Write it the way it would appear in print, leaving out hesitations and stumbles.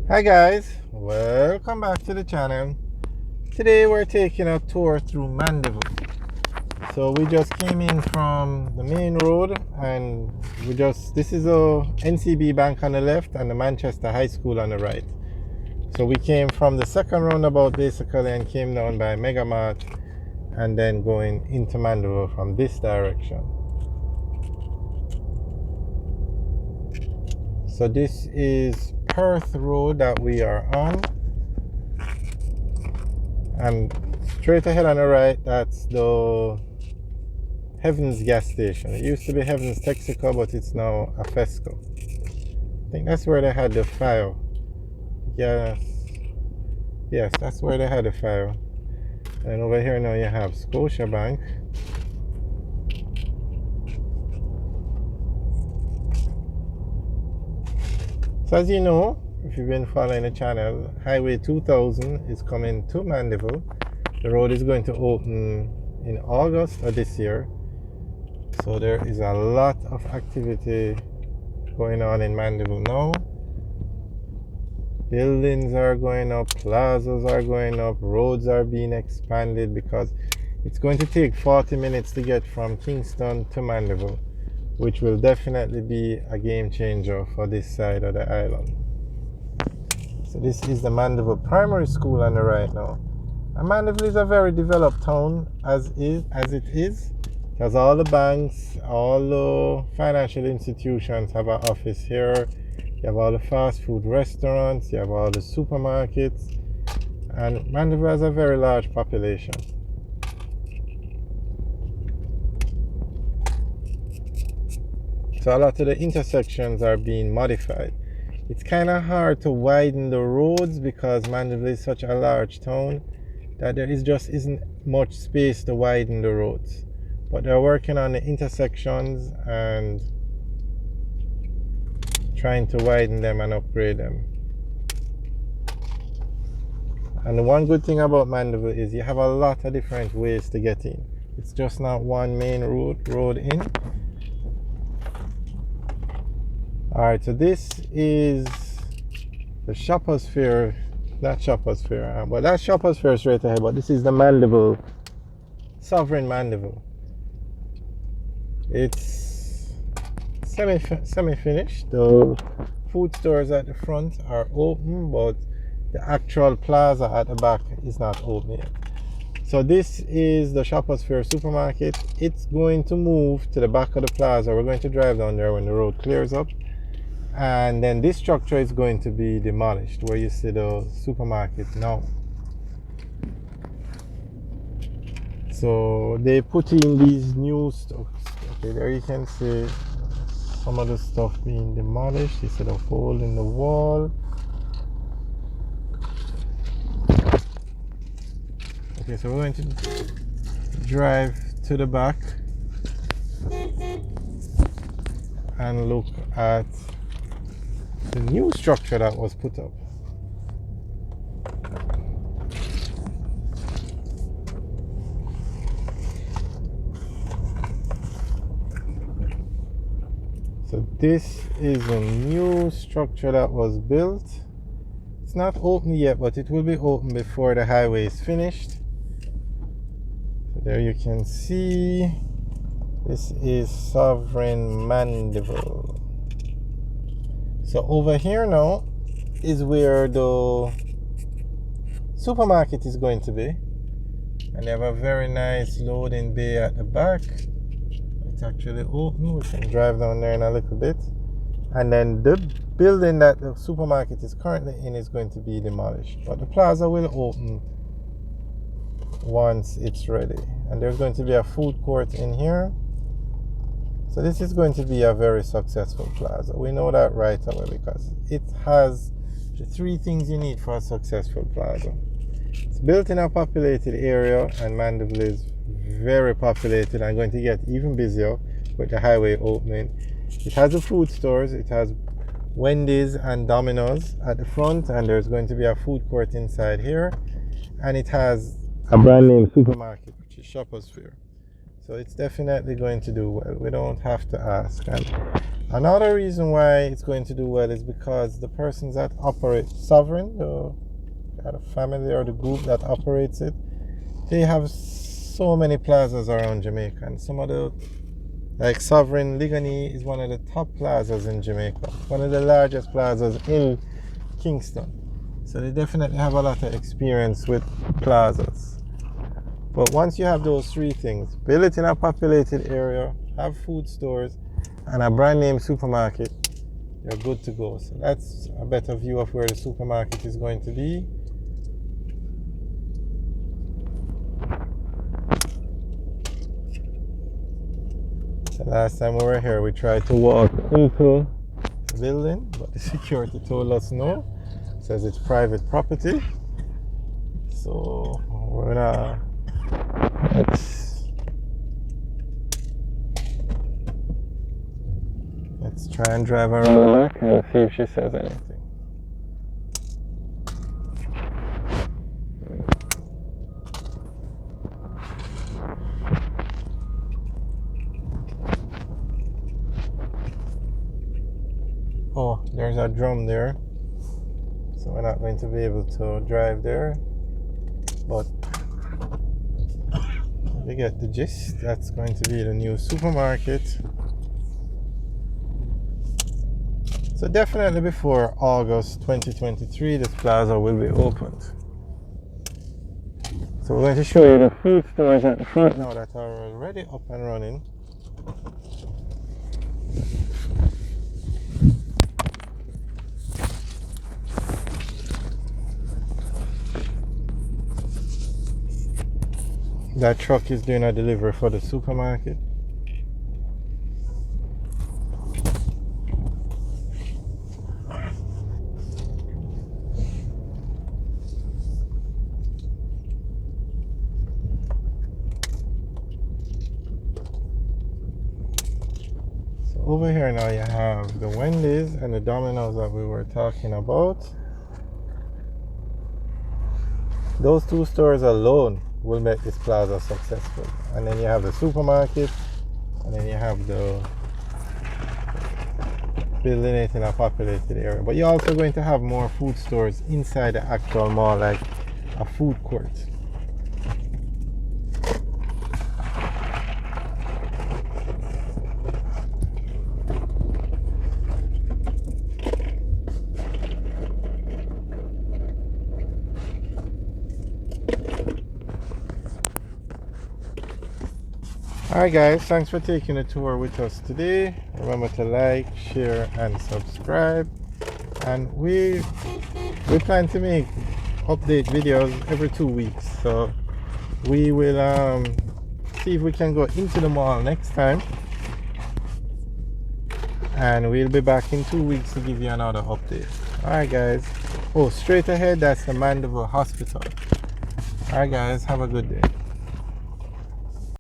Hi guys, welcome back to the channel. Today we're taking a tour through Mandeville. So we just came in from the main road and this is a NCB Bank on the left and the Manchester High School on the right. So we came from the second roundabout basically and came down by Mega Mart and then going into Mandeville from this direction. So this is Perth Road that we are on, and straight ahead on the right, that's the Heavens gas station. It used to be Heavens Texaco, but it's now a Fesco. I think that's where they had the fire. Yes, that's where they had the fire. And over here now you have Scotiabank. So as you know, if you've been following the channel, Highway 2000 is coming to Mandeville. The road is going to open in August of this year. So there is a lot of activity going on in Mandeville now. Buildings are going up, plazas are going up, roads are being expanded because it's going to take 40 minutes to get from Kingston to Mandeville, which will definitely be a game changer for this side of the island. So this is the Mandeville Primary School on the right now. And Mandeville is a very developed town as it is. It has all the banks, all the financial institutions have an office here. You have all the fast food restaurants, you have all the supermarkets, and Mandeville has a very large population. So a lot of the intersections are being modified. It's kind of hard to widen the roads because Mandeville is such a large town that there isn't much space to widen the roads. But they're working on the intersections and trying to widen them and upgrade them. And the one good thing about Mandeville is you have a lot of different ways to get in. It's just not one main road in. Alright, so this is the Shoppers Fair, not Shoppers Fair, but that Shoppers Fair is right ahead, but this is the Mandeville, Sovereign Mandeville. It's semi-finished. The food stores at the front are open, but the actual plaza at the back is not open yet. So this is the Shoppers Fair supermarket. It's going to move to the back of the plaza. We're going to drive down there when the road clears up. And then this structure is going to be demolished where you see the supermarket now. So they put in these new stuff. Okay, there you can see some of the stuff being demolished. You see the hole in the wall. Okay, so we're going to drive to the back and look at the new structure that was put up. So this is a new structure that was built. It's not open yet, but it will be open before the highway is finished. So there you can see, this is Sovereign Mandeville. So over here now is where the supermarket is going to be. And they have a very nice loading bay at the back. It's actually open. We can drive down there in a little bit. And then the building that the supermarket is currently in is going to be demolished. But the plaza will open once it's ready. And there's going to be a food court in here. So this is going to be a very successful plaza. We know that right away because it has the three things you need for a successful plaza. It's built in a populated area, and Mandeville is very populated and going to get even busier with the highway opening. It has the food stores. It has Wendy's and Domino's at the front, and there's going to be a food court inside here. And it has a brand name supermarket, which is Shoppers Fair. So it's definitely going to do well. We don't have to ask. And another reason why it's going to do well is because the persons that operate Sovereign, the family or the group that operates it, they have so many plazas around Jamaica. And some of the, like Sovereign Ligani is one of the top plazas in Jamaica, one of the largest plazas in Kingston. So they definitely have a lot of experience with plazas. But once you have those three things, build it in a populated area, have food stores, and a brand name supermarket, you're good to go. So that's a better view of where the supermarket is going to be. So last time we were here, we tried to walk into the building, but the security told us no. It says it's private property. So we're gonna let's try and drive around back and see if she says anything. Oh, there's a drum there, so we're not going to be able to drive there, but you get the gist. That's going to be the new supermarket. So definitely before August 2023, this plaza will be opened. So we're going to show you the food stores at the front now that are already up and running. That truck is doing a delivery for the supermarket. So over here now you have the Wendy's and the Domino's that we were talking about. Those two stores alone will make this plaza successful. And then you have the supermarket, and then you have the building it in a populated area. But you're also going to have more food stores inside the actual mall, like a food court. Alright guys, thanks for taking a tour with us today. Remember to like, share and subscribe. And we plan to make update videos every 2 weeks. So we will see if we can go into the mall next time. And we'll be back in 2 weeks to give you another update. Alright guys. Oh, straight ahead, that's the Mandeville Hospital. Alright guys, have a good day.